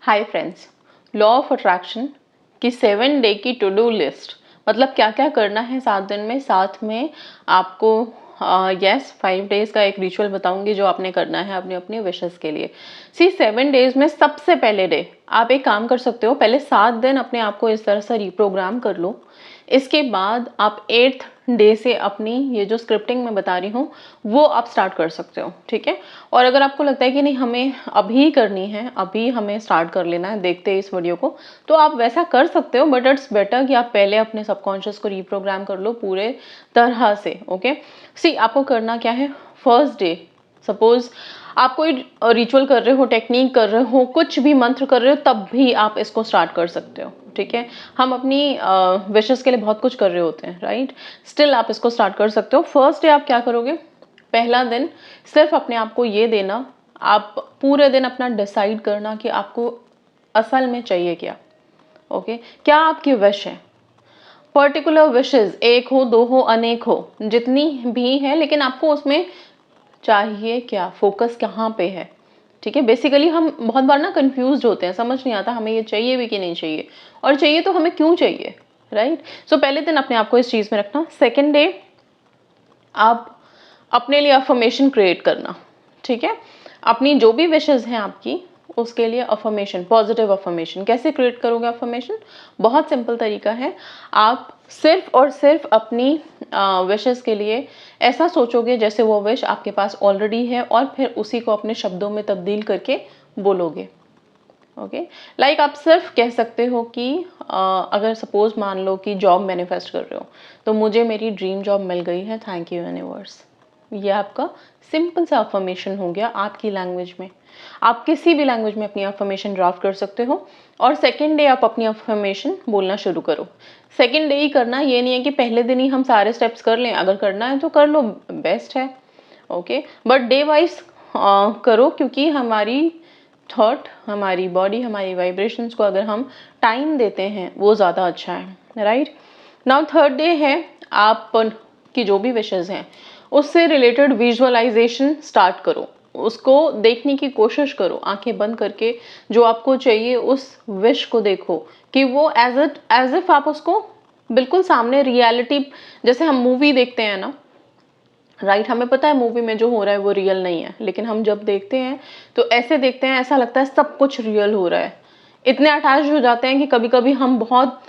Hi friends, law of attraction की 7 day की to do list मतलब क्या क्या करना है 7 दिन में। साथ में आपको 5 डेज का एक रिचुअल बताऊंगी जो आपने करना है अपनी अपनी विशेस के लिए। 7 डेज में सबसे पहले डे आप एक काम कर सकते हो, पहले 7 दिन अपने आप को इस तरह से रिप्रोग्राम कर लो। इसके बाद आप 8th डे से अपनी ये जो स्क्रिप्टिंग मैं बता रही हूँ वो आप स्टार्ट कर सकते हो, ठीक है। और अगर आपको लगता है कि नहीं हमें अभी करनी है, अभी हमें स्टार्ट कर लेना है देखते हैं इस वीडियो को, तो आप वैसा कर सकते हो, बट इट्स बेटर कि आप पहले अपने सबकॉन्शियस को रिप्रोग्राम कर लो पूरे तरह से। ओके, सी आपको करना क्या है। फर्स्ट डे सपोज आप कोई रिचुअल कर रहे हो, टेक्निक कर रहे हो, कुछ भी मंत्र कर रहे हो, तब भी आप इसको स्टार्ट कर सकते हो, ठीक है। हम अपनी विशेस के लिए बहुत कुछ कर रहे होते हैं, राइट। स्टिल आप इसको स्टार्ट कर सकते हो। फर्स्ट डे आप क्या करोगे, पहला दिन सिर्फ अपने आप को ये देना, आप पूरे दिन अपना डिसाइड करना कि आपको असल में चाहिए क्या। ओके, क्या आपकी विश है। पर्टिकुलर विशेस एक हो, दो हो, अनेक हो, जितनी भी है, लेकिन आपको उसमें चाहिए क्या, फोकस कहाँ पे है, ठीक है। बेसिकली हम बहुत बार ना कंफ्यूज होते हैं, समझ नहीं आता हमें ये चाहिए भी कि नहीं चाहिए, और चाहिए तो हमें क्यों चाहिए, राइट। सो पहले दिन अपने आप को इस चीज में रखना। सेकेंड डे आप अपने लिए अफर्मेशन क्रिएट करना, ठीक है। अपनी जो भी विशेस हैं आपकी उसके लिए अफर्मेशन, पॉजिटिव अफर्मेशन कैसे क्रिएट करोगे। अफर्मेशन बहुत सिंपल तरीका है, आप सिर्फ और सिर्फ अपनी विशेस के लिए ऐसा सोचोगे जैसे वो विश आपके पास ऑलरेडी है, और फिर उसी को अपने शब्दों में तब्दील करके बोलोगे। ओके, लाइक आप सिर्फ कह सकते हो कि अगर सपोज मान लो कि जॉब मैनिफेस्ट कर रहे हो, तो मुझे मेरी ड्रीम जॉब मिल गई है, थैंक यू यूनिवर्स। ये आपका सिंपल सा अफर्मेशन हो गया आपकी लैंग्वेज में। आप किसी भी लैंग्वेज में अपनी अफर्मेशन ड्राफ्ट कर सकते हो, और सेकेंड डे आप अपनी अफर्मेशन बोलना शुरू करो। सेकेंड डे ही करना, ये नहीं है कि पहले दिन ही हम सारे स्टेप्स कर लें, अगर करना है तो कर लो, बेस्ट है। ओके, बट डे वाइज करो, क्योंकि हमारी थॉट, हमारी बॉडी, हमारी वाइब्रेशंस को अगर हम टाइम देते हैं वो ज़्यादा अच्छा है, राइट। नाउ थर्ड डे है, आप की जो भी विशेस हैं उससे रिलेटेड विजुअलाइजेशन स्टार्ट करो, उसको देखने की कोशिश करो आंखें बंद करके। जो आपको चाहिए उस विश को देखो कि वो एज इफ आप उसको बिल्कुल सामने रियलिटी, जैसे हम मूवी देखते हैं ना, राइट। हमें पता है मूवी में जो हो रहा है वो रियल नहीं है, लेकिन हम जब देखते हैं तो ऐसे देखते हैं, ऐसा लगता है सब कुछ रियल हो रहा है। इतने अटैच हो जाते हैं कि कभी कभी हम बहुत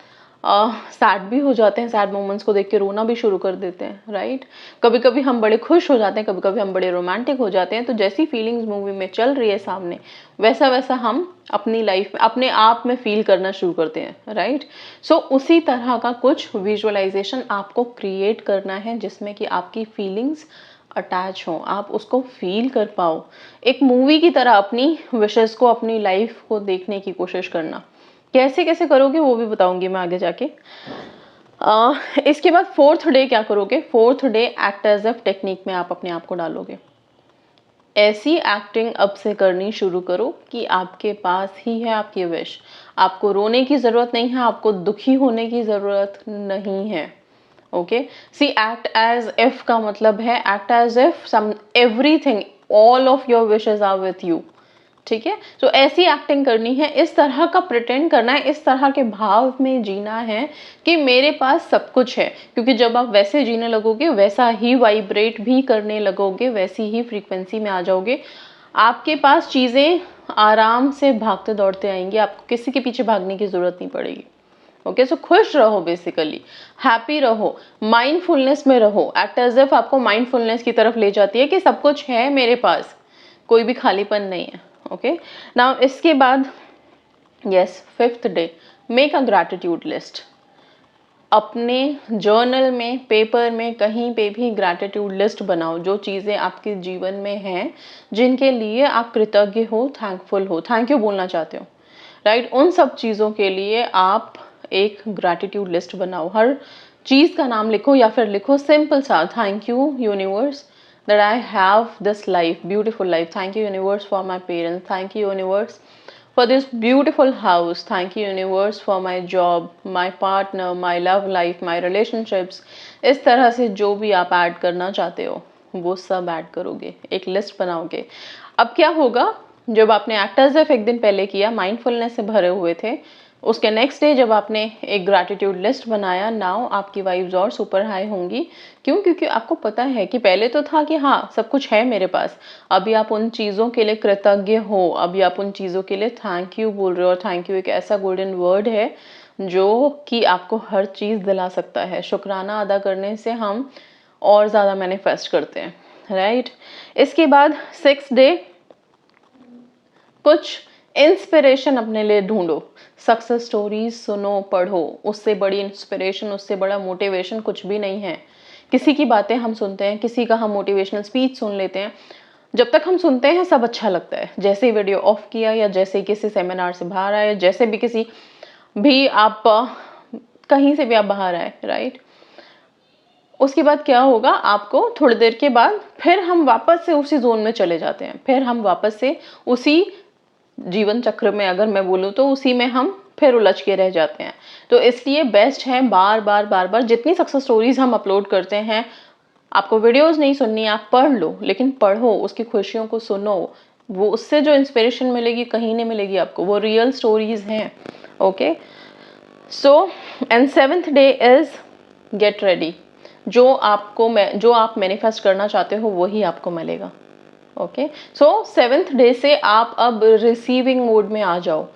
सैड भी हो जाते हैं, सैड मोमेंट्स को देख के रोना भी शुरू कर देते हैं, राइट। कभी कभी हम बड़े खुश हो जाते हैं, कभी कभी हम बड़े रोमांटिक हो जाते हैं। तो जैसी फीलिंग्स मूवी में चल रही है सामने, वैसा वैसा हम अपनी लाइफ में अपने आप में फील करना शुरू करते हैं, राइट। सो उसी तरह का कुछ विजुअलाइजेशन आपको क्रिएट करना है जिसमें कि आपकी फीलिंग्स अटैच हो, आप उसको फील कर पाओ। एक मूवी की तरह अपनी विशेस को, अपनी लाइफ को देखने की कोशिश करना। कैसे कैसे करोगे वो भी बताऊंगी मैं आगे जाके। इसके बाद फोर्थ डे क्या करोगे, fourth day act as if technique में आप अपने आप को डालोगे। ऐसी एक्टिंग अब से करनी शुरू करो कि आपके पास ही है आपकी विश। आपको रोने की जरूरत नहीं है, आपको दुखी होने की जरूरत नहीं है। Okay, see act as if का मतलब है act as if some everything, all of your wishes are with you, ठीक है। तो ऐसी एक्टिंग करनी है, इस तरह का प्रिटेंड करना है, इस तरह के भाव में जीना है कि मेरे पास सब कुछ है। क्योंकि जब आप वैसे जीने लगोगे, वैसा ही वाइब्रेट भी करने लगोगे, वैसी ही फ्रीक्वेंसी में आ जाओगे, आपके पास चीजें आराम से भागते दौड़ते आएंगी, आपको किसी के पीछे भागने की जरूरत नहीं पड़ेगी। ओके, सो खुश रहो, बेसिकली हैप्पी रहो, माइंडफुलनेस में रहो। एक्ट एज इफ आपको माइंडफुलनेस की तरफ ले जाती है कि सब कुछ है मेरे पास, कोई भी खालीपन नहीं है। ओके, नाउ इसके बाद yes, fifth day make a gratitude list. अपने जर्नल में, पेपर में, कहीं पे भी ग्रैटिट्यूड लिस्ट बनाओ। जो चीज़ें आपके जीवन में हैं, जिनके लिए आप कृतज्ञ हो, थैंकफुल हो, थैंक यू बोलना चाहते हो, राइट, उन सब चीज़ों के लिए आप एक ग्रैटिट्यूड लिस्ट बनाओ। हर चीज़ का नाम लिखो, या फिर लिखो सिंपल सा, thank you universe that I have this life, beautiful life. Thank you universe for my parents. Thank you universe for this beautiful house. Thank you universe for my job, my partner, my love life, my relationships. इस तरह से जो भी आप add करना चाहते हो वो सब ऐड करोगे, एक लिस्ट बनाओगे। अब क्या होगा, जब आपने एक्ट एज इफ एक दिन पहले किया, माइंडफुलनेस से भरे हुए थे, उसके नेक्स्ट डे जब आपने एक ग्रैटिट्यूड लिस्ट बनाया, नाउ आपकी वाइब्स और सुपर हाई होंगी। क्यों? क्योंकि आपको पता है कि पहले तो था कि हाँ सब कुछ है मेरे पास, अभी आप उन चीज़ों के लिए कृतज्ञ हो, अभी आप उन चीज़ों के लिए थैंक यू बोल रहे हो। और थैंक यू एक ऐसा गोल्डन वर्ड है जो कि आपको हर चीज़ दिला सकता है। शुक्राना अदा करने से हम और ज़्यादा मैनिफेस्ट करते हैं, राइट। इसके बाद 6th डे कुछ इंस्पिरेशन अपने लिए ढूंढो, सक्सेस स्टोरीज सुनो, पढ़ो। उससे बड़ी इंस्पिरेशन, उससे बड़ा मोटिवेशन कुछ भी नहीं है। किसी की बातें हम सुनते हैं, किसी का हम मोटिवेशनल स्पीच सुन लेते हैं, जब तक हम सुनते हैं सब अच्छा लगता है। जैसे ही वीडियो ऑफ किया या जैसे किसी सेमिनार से बाहर आए, जैसे भी किसी भी आप कहीं से भी आप बाहर आए, राइट, उसके बाद क्या होगा, आपको थोड़ी देर के बाद फिर हम वापस से उसी जोन में चले जाते हैं, फिर हम वापस से उसी जीवन चक्र में, अगर मैं बोलूँ तो उसी में हम फिर उलझ के रह जाते हैं। तो इसलिए बेस्ट है बार बार जितनी सक्सेस स्टोरीज हम अपलोड करते हैं, आपको वीडियोस नहीं सुननी, आप पढ़ लो, लेकिन पढ़ो, उसकी खुशियों को सुनो। वो उससे जो इंस्पिरेशन मिलेगी कहीं नहीं मिलेगी आपको, वो रियल स्टोरीज हैं। Okay, so and 7th day is get ready. जो आप मैनिफेस्ट करना चाहते हो वही आपको मिलेगा। ओके, सो 7th डे से आप अब रिसीविंग मोड में आ जाओ।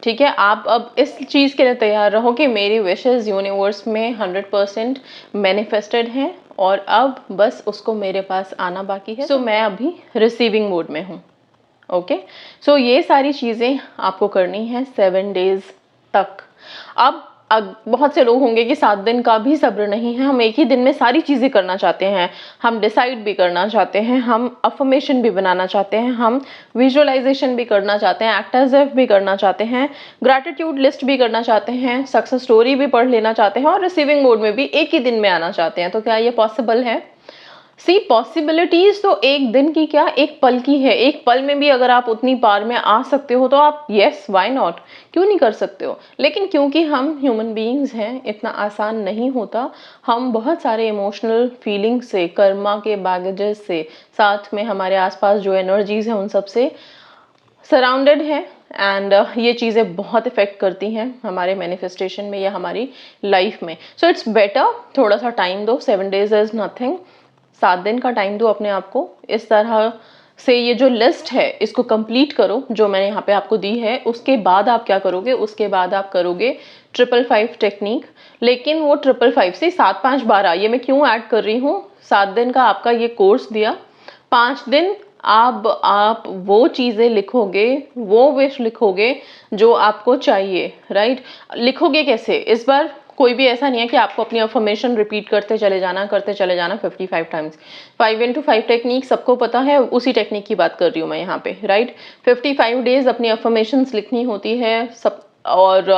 ठीक है, आप अब इस चीज़ के लिए तैयार रहो कि मेरी विशेस यूनिवर्स में 100% मैनिफेस्टेड हैं और अब बस उसको मेरे पास आना बाकी है। सो मैं अभी रिसीविंग मोड में हूँ। ओके, सो ये सारी चीज़ें आपको करनी है 7 डेज तक। अब बहुत से लोग होंगे कि 7 दिन का भी सब्र नहीं है, हम एक ही दिन में सारी चीज़ें करना चाहते हैं, हम डिसाइड भी करना चाहते हैं, हम अफर्मेशन भी बनाना चाहते हैं, हम विजुअलाइजेशन भी करना चाहते हैं, एक्ट एज इफ भी करना चाहते हैं, ग्रैटिट्यूड लिस्ट भी करना चाहते हैं, सक्सेस स्टोरी भी पढ़ लेना चाहते हैं और रिसीविंग मोड में भी एक ही दिन में आना चाहते हैं। तो क्या ये पॉसिबल है? सी पॉसिबिलिटीज तो एक दिन की क्या, एक पल की है। एक पल में भी अगर आप उतनी पार में आ सकते हो तो आप यस व्हाई नॉट, क्यों नहीं कर सकते हो। लेकिन क्योंकि हम ह्यूमन बीइंग्स हैं, इतना आसान नहीं होता। हम बहुत सारे इमोशनल फीलिंग से, कर्मा के बैगेजेस से, साथ में हमारे आसपास जो एनर्जीज हैं उन सब से सराउंडेड है। एंड ये चीज़ें बहुत इफेक्ट करती हैं हमारे मैनिफेस्टेशन में या हमारी लाइफ में। सो इट्स बेटर थोड़ा सा टाइम दो। 7 डेज इज नथिंग। 7 दिन का टाइम दो अपने आप को। इस तरह से ये जो लिस्ट है इसको कंप्लीट करो जो मैंने यहाँ पे आपको दी है। उसके बाद आप क्या करोगे, उसके बाद आप करोगे 555 टेक्निक। लेकिन वो 555 से 7-5-12 ये मैं क्यों ऐड कर रही हूँ, 7 दिन का आपका ये कोर्स दिया, 5 दिन आप वो चीज़ें लिखोगे, वो विश लिखोगे जो आपको चाहिए, राइट। लिखोगे कैसे, इस बार कोई भी ऐसा नहीं है कि आपको अपनी अफर्मेशन रिपीट करते चले जाना 55 टाइम्स। 5x5 टेक्निक सबको पता है, उसी टेक्निक की बात कर रही हूँ मैं यहाँ पे, राइट। 55 डेज अपनी अफर्मेशंस लिखनी होती है सब। और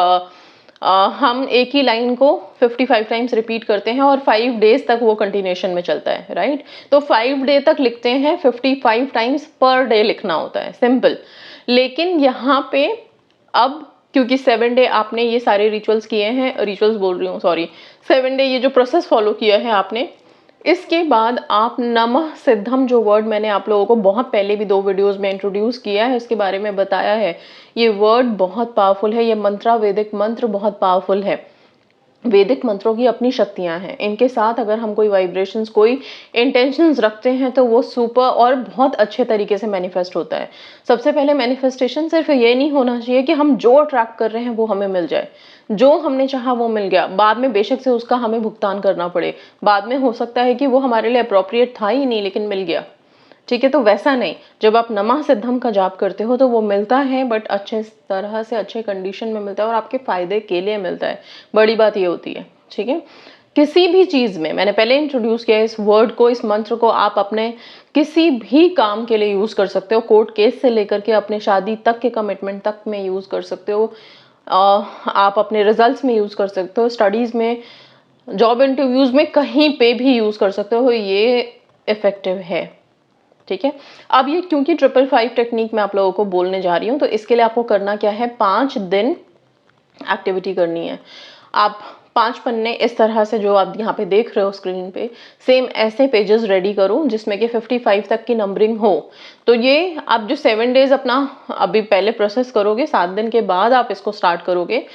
हम एक ही लाइन को 55 टाइम्स रिपीट करते हैं और 5 डेज तक वो कंटिन्यूशन में चलता है, राइट। तो 5 डे तक लिखते हैं, 55 टाइम्स पर डे लिखना होता है, सिंपल। लेकिन यहाँ पे अब क्योंकि 7 डे आपने ये सारे रिचुअल्स किए हैं, रिचुअल्स बोल रही हूँ सॉरी, 7 डे ये जो प्रोसेस फॉलो किया है आपने, इसके बाद आप नमः सिद्धम जो वर्ड मैंने आप लोगों को बहुत पहले भी 2 वीडियोस में इंट्रोड्यूस किया है, इसके बारे में बताया है। ये वर्ड बहुत पावरफुल है, ये मंत्रा वैदिक मंत्र बहुत पावरफुल है। वैदिक मंत्रों की अपनी शक्तियां हैं, इनके साथ अगर हम कोई वाइब्रेशंस, कोई इंटेंशंस रखते हैं तो वो सुपर और बहुत अच्छे तरीके से मैनिफेस्ट होता है। सबसे पहले मैनिफेस्टेशन सिर्फ ये नहीं होना चाहिए कि हम जो अट्रैक्ट कर रहे हैं वो हमें मिल जाए, जो हमने चाहा वो मिल गया, बाद में बेशक से उसका हमें भुगतान करना पड़े, बाद में हो सकता है कि वो हमारे लिए अप्रोप्रिएट था ही नहीं लेकिन मिल गया, ठीक है। तो वैसा नहीं, जब आप नमः सिद्धम का जाप करते हो तो वो मिलता है, बट अच्छे तरह से अच्छे कंडीशन में मिलता है और आपके फायदे के लिए मिलता है। बड़ी बात ये होती है, ठीक है। किसी भी चीज़ में, मैंने पहले इंट्रोड्यूस किया इस वर्ड को, इस मंत्र को, आप अपने किसी भी काम के लिए यूज़ कर सकते हो। कोर्ट केस से लेकर के अपने शादी तक के कमिटमेंट तक में यूज़ कर सकते हो। आप अपने रिजल्ट्स में यूज़ कर सकते हो, स्टडीज़ में, जॉब इंटरव्यूज़ में, कहीं पे भी यूज़ कर सकते हो। ये इफेक्टिव है, ठीक है। अब ये क्योंकि 555 टेक्निक मैं आप लोगों को बोलने जा रही हूँ, तो इसके लिए आपको करना क्या है, 5 दिन एक्टिविटी करनी है। आप 5 पन्ने इस तरह से जो आप यहाँ पे देख रहे हो स्क्रीन पे, सेम ऐसे पेजेस रेडी करो जिसमें कि 55 तक की नंबरिंग हो। तो ये आप जो 7 डेज अपना अभी पहले प्रोसेस करोगे, 7 दिन के बाद आप इसको स्टार्ट करोगे,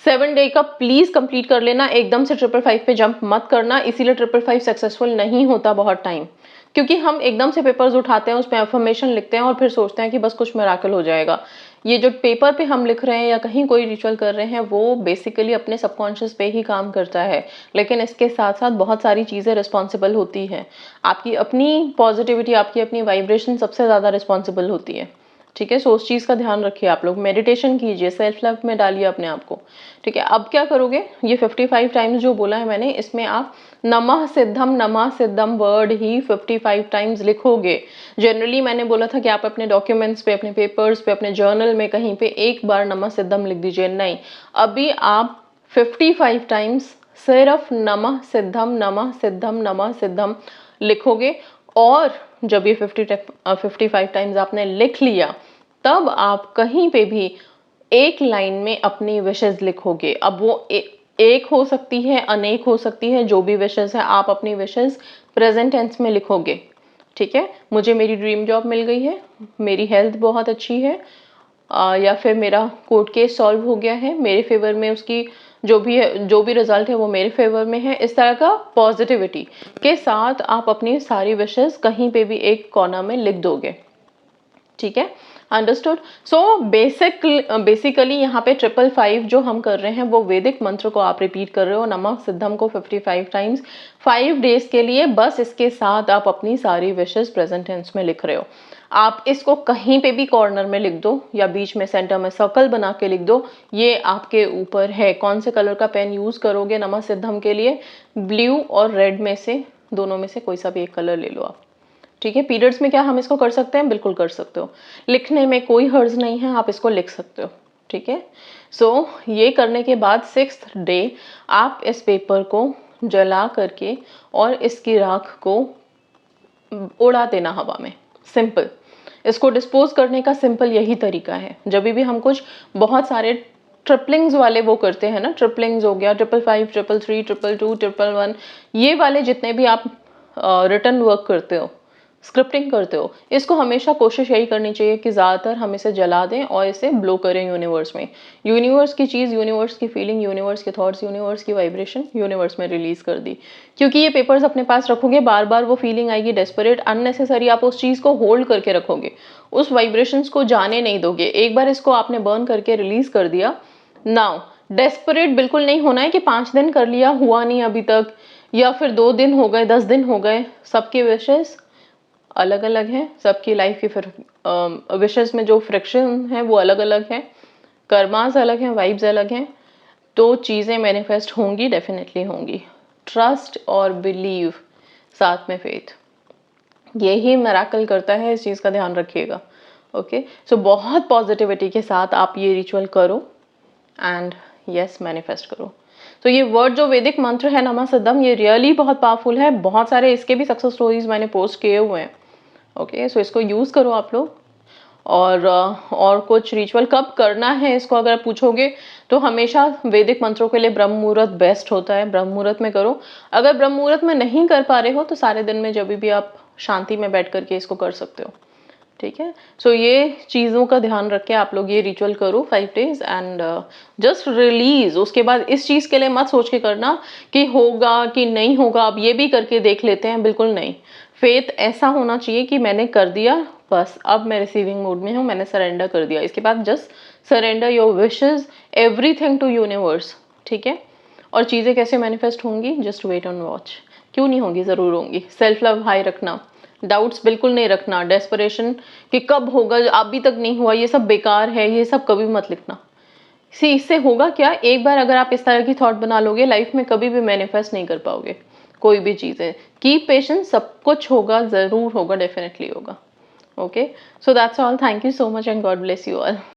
7 डे का प्लीज कंप्लीट कर लेना। एकदम से 555 पे जंप मत करना, इसीलिए 555 सक्सेसफुल नहीं होता बहुत टाइम, क्योंकि हम एकदम से पेपर्स उठाते हैं, उसमें अफर्मेशन लिखते हैं और फिर सोचते हैं कि बस कुछ मिराकल हो जाएगा। ये जो पेपर पे हम लिख रहे हैं या कहीं कोई रिचुअल कर रहे हैं, वो बेसिकली अपने सबकॉन्शियस पे ही काम करता है, लेकिन इसके साथ साथ बहुत सारी चीज़ें रिस्पॉन्सिबल होती हैं। आपकी अपनी पॉजिटिविटी, आपकी अपनी वाइब्रेशन सबसे ज़्यादा रिस्पॉन्सिबल होती है। ठीक है, सो उस चीज़ का ध्यान रखिए। आप लोग मेडिटेशन कीजिए, सेल्फ लव में डालिए अपने आप को। ठीक है, अब क्या करोगे, ये 55 टाइम्स जो बोला है मैंने, इसमें आप नमः सिद्धम वर्ड ही 55 टाइम्स लिखोगे। जनरली मैंने बोला था कि आप अपने डॉक्यूमेंट्स पे, अपने पेपर्स पे, अपने जर्नल में कहीं पे एक बार नमः सिद्धम लिख दीजिए। नहीं, अभी आप 55 टाइम्स सिर्फ नमः सिद्धम लिखोगे। और जब ये 55 टाइम्स आपने लिख लिया, तब आप कहीं पे भी एक लाइन में अपनी विशेस लिखोगे। अब वो एक हो सकती है, अनेक हो सकती है, जो भी विशेस है आप अपनी विशेस प्रेजेंट टेंस में लिखोगे। ठीक है, मुझे मेरी ड्रीम जॉब मिल गई है, मेरी हेल्थ बहुत अच्छी है, या फिर मेरा कोर्ट केस सॉल्व हो गया है, मेरे फेवर में उसकी जो भी है, जो भी रिजल्ट है वो मेरे फेवर में है। इस तरह का पॉजिटिविटी के साथ आप अपनी सारी विशेस कहीं पे भी एक कोना में लिख दोगे। ठीक है, अंडरस्टूड। सो बेसिकली यहाँ पे 555 जो हम कर रहे हैं वो वैदिक मंत्र को आप रिपीट कर रहे हो, नमः सिद्धम को 55 टाइम्स 5 डेज के लिए। बस इसके साथ आप अपनी सारी विशेस प्रेजेंट टेंस में लिख रहे हो। आप इसको कहीं पे भी कॉर्नर में लिख दो या बीच में सेंटर में सर्कल बना के लिख दो, ये आपके ऊपर है। कौन से कलर का पेन यूज करोगे नमः सिद्धम के लिए, ब्लू और रेड में से, दोनों में से कोई सा भी एक कलर ले लो आप। ठीक है, पीरियड्स में क्या हम इसको कर सकते हैं, बिल्कुल कर सकते हो, लिखने में कोई हर्ज नहीं है, आप इसको लिख सकते हो। ठीक है, सो ये करने के बाद 6th डे आप इस पेपर को जला करके और इसकी राख को उड़ा देना हवा में। सिंपल, इसको डिस्पोज करने का सिंपल यही तरीका है। जब भी हम कुछ बहुत सारे ट्रिपलिंग्स वाले वो करते हैं ना, ट्रिपलिंग्स हो गया, 555, 333, 222, 111, ये वाले जितने भी आप रिटर्न वर्क करते हो, स्क्रिप्टिंग करते हो, इसको हमेशा कोशिश यही करनी चाहिए कि ज़्यादातर हम इसे जला दें और इसे ब्लो करें यूनिवर्स में। यूनिवर्स की चीज़, यूनिवर्स की फीलिंग, यूनिवर्स के थॉट्स, यूनिवर्स की वाइब्रेशन यूनिवर्स में रिलीज कर दी। क्योंकि ये पेपर्स अपने पास रखोगे, बार बार वो फीलिंग आएगी डेस्परेट, अननेसेसरी, आप उस चीज़ को होल्ड करके रखोगे, उस वाइब्रेशंस को जाने नहीं दोगे। एक बार इसको आपने बर्न करके रिलीज कर दिया, नाउ डेस्परेट बिल्कुल नहीं होना है कि 5 दिन कर लिया, हुआ नहीं अभी तक, या फिर 2 दिन हो गए, 10 दिन हो गए। सबके विशेस अलग अलग है, सबकी लाइफ की फिर विशेस में जो फ्रिक्शन है वो अलग अलग है, कर्मास अलग हैं, वाइब्स अलग हैं। तो चीज़ें मैनिफेस्ट होंगी, डेफिनेटली होंगी। ट्रस्ट और बिलीव, साथ में फेथ, यही मिरेकल करता है, इस चीज़ का ध्यान रखिएगा। ओके, सो बहुत पॉजिटिविटी के साथ आप ये रिचुअल करो एंड यस, मैनिफेस्ट करो। तो ये वर्ड जो वैदिक मंत्र है नमः सिद्धम, ये रियली बहुत पावरफुल है। बहुत सारे इसके भी सक्सेस स्टोरीज मैंने पोस्ट किए हुए हैं। ओके, सो इसको यूज़ करो आप लोग। और कुछ रिचुअल कब करना है इसको अगर पूछोगे तो हमेशा वैदिक मंत्रों के लिए ब्रह्म मुहूर्त बेस्ट होता है, ब्रह्म मुहूर्त में करो। अगर ब्रह्म मुहूर्त में नहीं कर पा रहे हो तो सारे दिन में जब भी आप शांति में बैठ करके इसको कर सकते हो। ठीक है, सो ये चीज़ों का ध्यान रख के आप लोग ये रिचुअल करो 5 डेज एंड जस्ट रिलीज। उसके बाद इस चीज़ के लिए मत सोच के करना कि होगा कि नहीं होगा, अब ये भी करके देख लेते हैं, बिल्कुल नहीं। फेथ ऐसा होना चाहिए कि मैंने कर दिया, बस अब मैं रिसीविंग मोड में हूँ, मैंने सरेंडर कर दिया। इसके बाद just surrender your wishes, everything to universe. ठीक है, और चीज़ें कैसे मैनिफेस्ट होंगी, जस्ट वेट ऑन वॉच। क्यों नहीं होंगी, ज़रूर होंगी। सेल्फ लव हाई रखना, डाउट्स बिल्कुल नहीं रखना, डेस्परेशन कि कब होगा, अभी तक नहीं हुआ, ये सब बेकार है, ये सब कभी मत लिखना। सी इससे होगा क्या, एक बार अगर आप इस तरह की थॉट बना लोगे, लाइफ में कभी भी मैनिफेस्ट नहीं कर पाओगे कोई भी चीज़ें। कीप पेशेंस, सब कुछ होगा, ज़रूर होगा, डेफिनेटली होगा। Okay, so that's all, thank you so much and God bless you all.